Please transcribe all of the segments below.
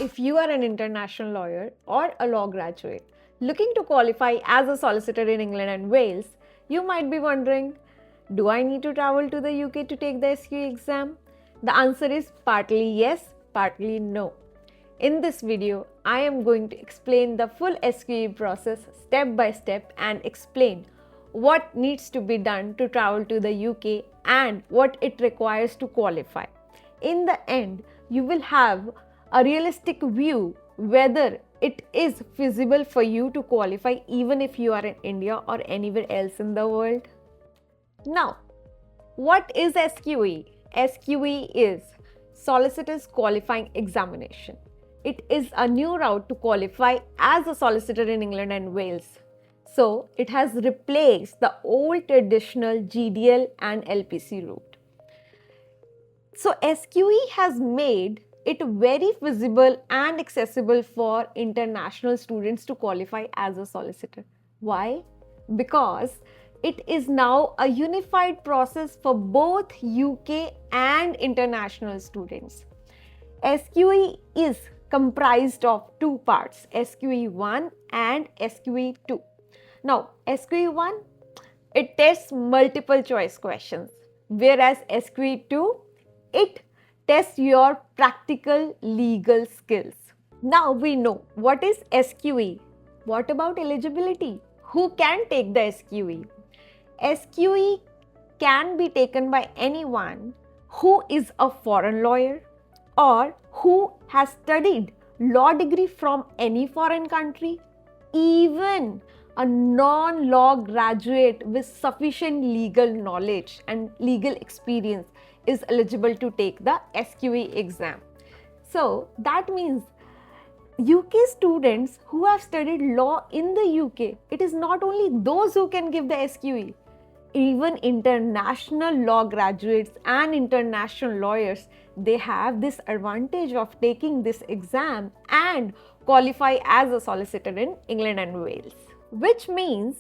If you are an international lawyer or a law graduate looking to qualify as a solicitor in England and Wales, you might be wondering, do I need to travel to the UK to take the SQE exam? The answer is partly yes, partly no. In this video, I am going to explain the full SQE process step by step and explain what needs to be done to travel to the UK and what it requires to qualify. In the end, you will have a realistic view whether it is feasible for you to qualify even if you are in India or anywhere else in the world. Now, what is SQE? SQE is Solicitor's Qualifying Examination. It is a new route to qualify as a solicitor in England and Wales. So, it has replaced the old traditional GDL and LPC route. So, SQE has made it very feasible and accessible for international students to qualify as a solicitor. Why? Because it is now a unified process for both UK and international students. SQE is comprised of two parts, SQE 1 and SQE 2. Now, SQE 1, it tests multiple choice questions, whereas SQE 2, it tests your practical legal skills. Now we know what is SQE. What about eligibility? Who can take the SQE? SQE can be taken by anyone who is a foreign lawyer or who has studied law degree from any foreign country, even a non-law graduate with sufficient legal knowledge and legal experience is eligible to take the SQE exam. So that means UK students who have studied law in the UK, it is not only those who can give the SQE, even international law graduates and international lawyers, they have this advantage of taking this exam and qualify as a solicitor in England and Wales. Which means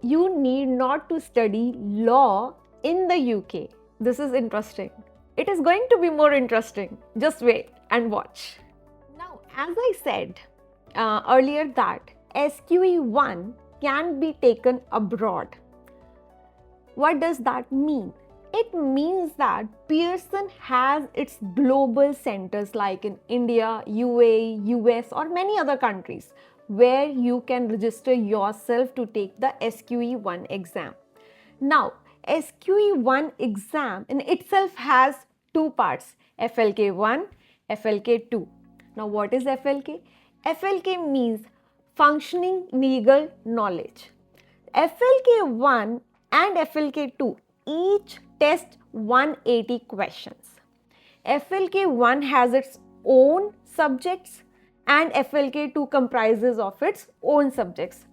you need not to study law in the UK. This is interesting. It is going to be more interesting. Just wait and watch. Now, as I said earlier that SQE 1 can be taken abroad. What does that mean? It means that Pearson has its global centers like in India, UAE, US or many other countries where you can register yourself to take the SQE 1 exam. Now, SQE 1 exam in itself has two parts, FLK 1, FLK 2. Now, what is FLK? FLK means functioning legal knowledge. FLK 1 and FLK 2 each test 180 questions. FLK 1 has its own subjects and FLK 2 comprises of its own subjects.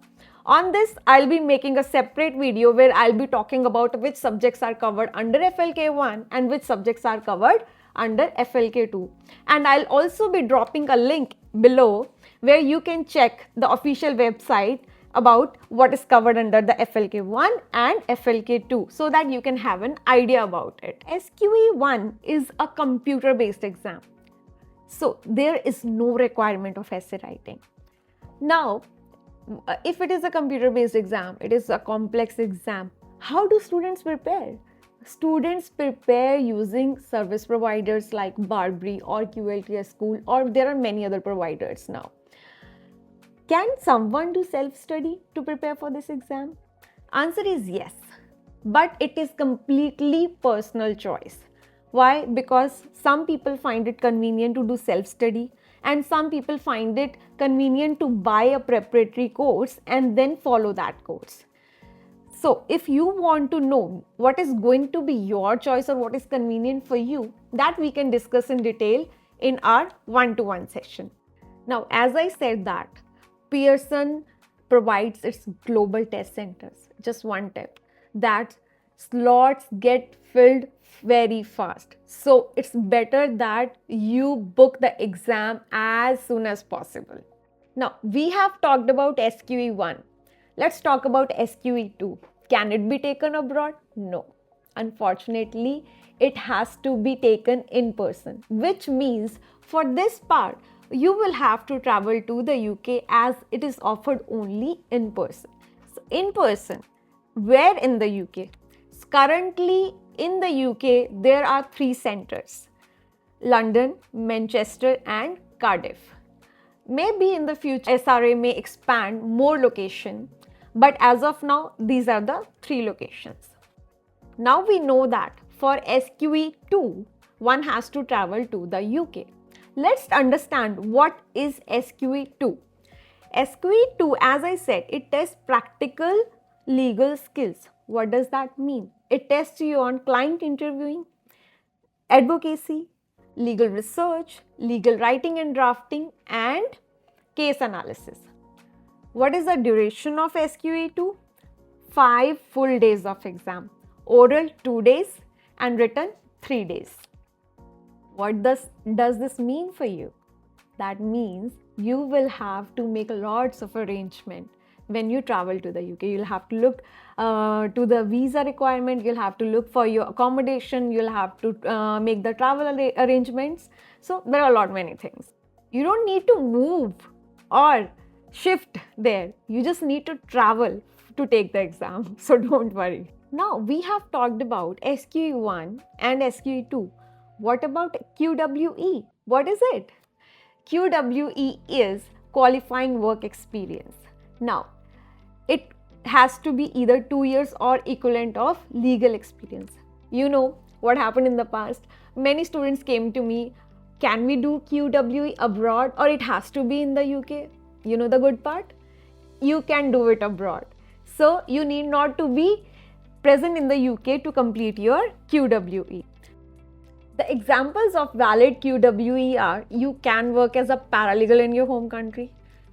On this, I'll be making a separate video where I'll be talking about which subjects are covered under FLK 1 and which subjects are covered under FLK 2. And I'll also be dropping a link below where you can check the official website about what is covered under the FLK 1 and FLK 2 so that you can have an idea about it. SQE 1 is a computer-based exam. So there is no requirement of essay writing. Now, if it is a computer-based exam, it is a complex exam. How do students prepare? Students prepare using service providers like Barbri or QLTS School, or there are many other providers now. Can someone do self-study to prepare for this exam? Answer is yes, but it is completely personal choice. Why? Because some people find it convenient to do self-study and some people find it convenient to buy a preparatory course and then follow that course. So, if you want to know what is going to be your choice or what is convenient for you, that we can discuss in detail in our one-to-one session. Now, as I said that, Pearson provides its global test centers. Just one tip, that slots get filled very fast. So it's better that you book the exam as soon as possible. Now, we have talked about SQE 1. Let's talk about SQE 2. Can it be taken abroad? No. Unfortunately, it has to be taken in person, which means for this part, you will have to travel to the UK as it is offered only in person. So in person, where in the UK? Currently in the UK, there are 3 centers: London, Manchester and Cardiff. Maybe in the future, SRA may expand more location, but as of now, these are the 3 locations. Now we know that for SQE2, one has to travel to the UK. Let's understand what is SQE2. SQE2, as I said, it tests practical legal skills. What does that mean? It tests you on client interviewing, advocacy, legal research, legal writing and drafting, and case analysis. What is the duration of SQE2? 5 full days of exam. Oral 2 days and written 3 days. What does this mean for you? That means you will have to make lots of arrangement when you travel to the UK. You'll have to look to the visa requirement, you'll have to look for your accommodation, you'll have to make the travel arrangements. So there are a lot many things. You don't need to move or shift there. You just need to travel to take the exam. So don't worry. Now we have talked about SQE1 and SQE2. What about QWE? What is it? QWE is qualifying work experience. Now, it has to be either 2 years or equivalent of legal experience. You know what happened in the past? Many students came to me, can we do QWE abroad or it has to be in the UK? You know the good part? You can do it abroad. So you need not to be present in the UK to complete your QWE. The examples of valid QWE are: you can work as a paralegal in your home country,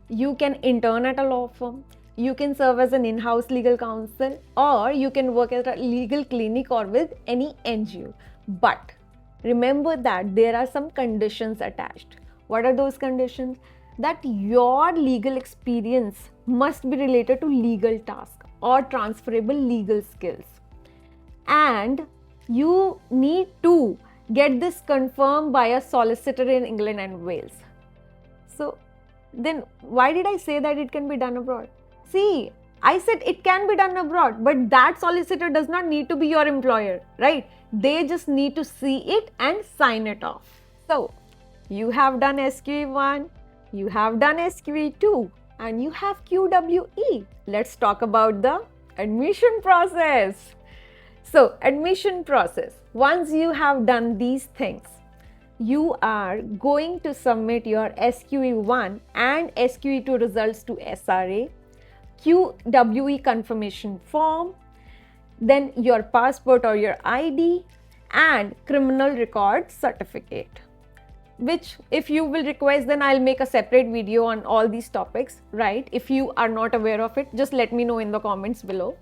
you can intern at a law firm, you can serve as an in-house legal counsel, or you can work at a legal clinic or with any NGO. But remember that there are some conditions attached. What are those conditions? That your legal experience must be related to legal task or transferable legal skills. And you need to get this confirmed by a solicitor in England and Wales. So then why did I say that it can be done abroad? See, I said it can be done abroad, but that solicitor does not need to be your employer, right? They just need to see it and sign it off. So you have done SQE1, you have done SQE2, and you have QWE. Let's talk about the admission process. So admission process. Once you have done these things, you are going to submit your SQE1 and SQE2 results to SRA, QWE confirmation form, then your passport or your ID, and criminal record certificate. Which if you will request, then I'll make a separate video on all these topics, right? If you are not aware of it, just let me know in the comments below.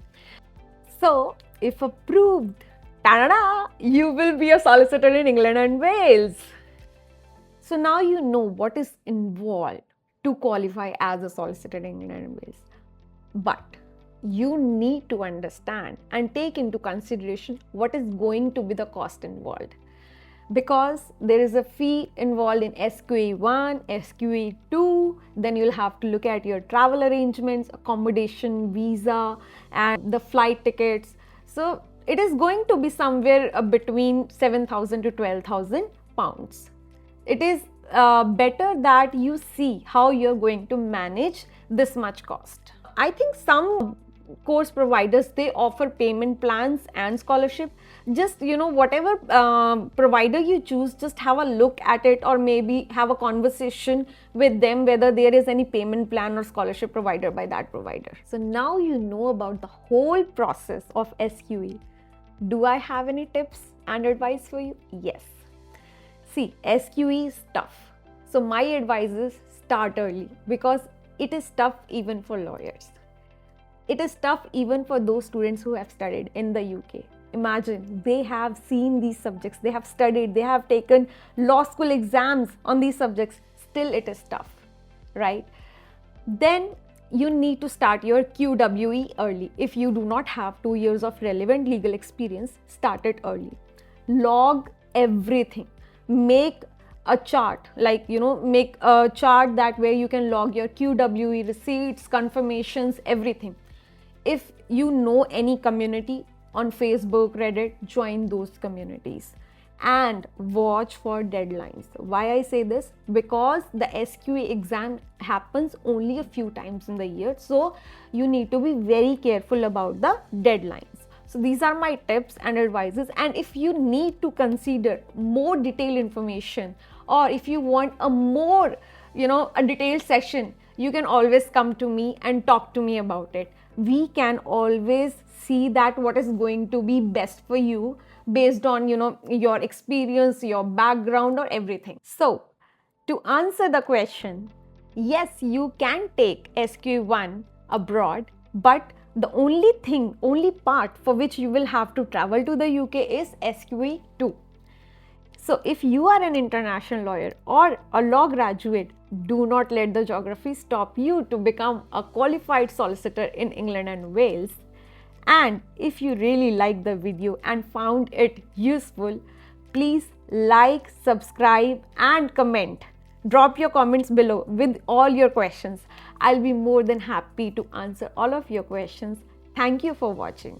So if approved, ta-da-da, you will be a solicitor in England and Wales. So now you know what is involved to qualify as a solicitor in England and Wales. But you need to understand and take into consideration what is going to be the cost involved. Because there is a fee involved in SQE1, SQE2, then you'll have to look at your travel arrangements, accommodation, visa, and the flight tickets. So it is going to be somewhere between 7,000 to 12,000 pounds. It is better that you see how you're going to manage this much cost. I think some course providers, they offer payment plans and scholarship. Just, whatever provider you choose, just have a look at it, or maybe have a conversation with them whether there is any payment plan or scholarship provider by that provider. So now you know about the whole process of SQE. Do I have any tips and advice for you? Yes. See, SQE is tough. So my advice is start early, because it is tough even for lawyers. It is tough even for those students who have studied in the UK. Imagine, they have seen these subjects, they have studied, they have taken law school exams on these subjects. Still it is tough, right? Then you need to start your QWE early. If you do not have 2 years of relevant legal experience, start it early. log everything. Make a chart, like, make a chart that where you can log your QWE receipts, confirmations, everything. If you know any community on Facebook, Reddit, join those communities and watch for deadlines. Why I say this? Because the SQE exam happens only a few times in the year, so you need to be very careful about the deadlines. So these are my tips and advices, and if you need to consider more detailed information, or if you want a more, a detailed session, you can always come to me and talk to me about it. We can always see that what is going to be best for you based on, your experience, your background, or everything. So to answer the question, yes, you can take SQE1 abroad, but the only part for which you will have to travel to the UK is SQE2. So if you are an international lawyer or a law graduate, do not let the geography stop you to become a qualified solicitor in England and Wales. And if you really liked the video and found it useful, please like, subscribe and comment. Drop your comments below with all your questions. I'll be more than happy to answer all of your questions. Thank you for watching.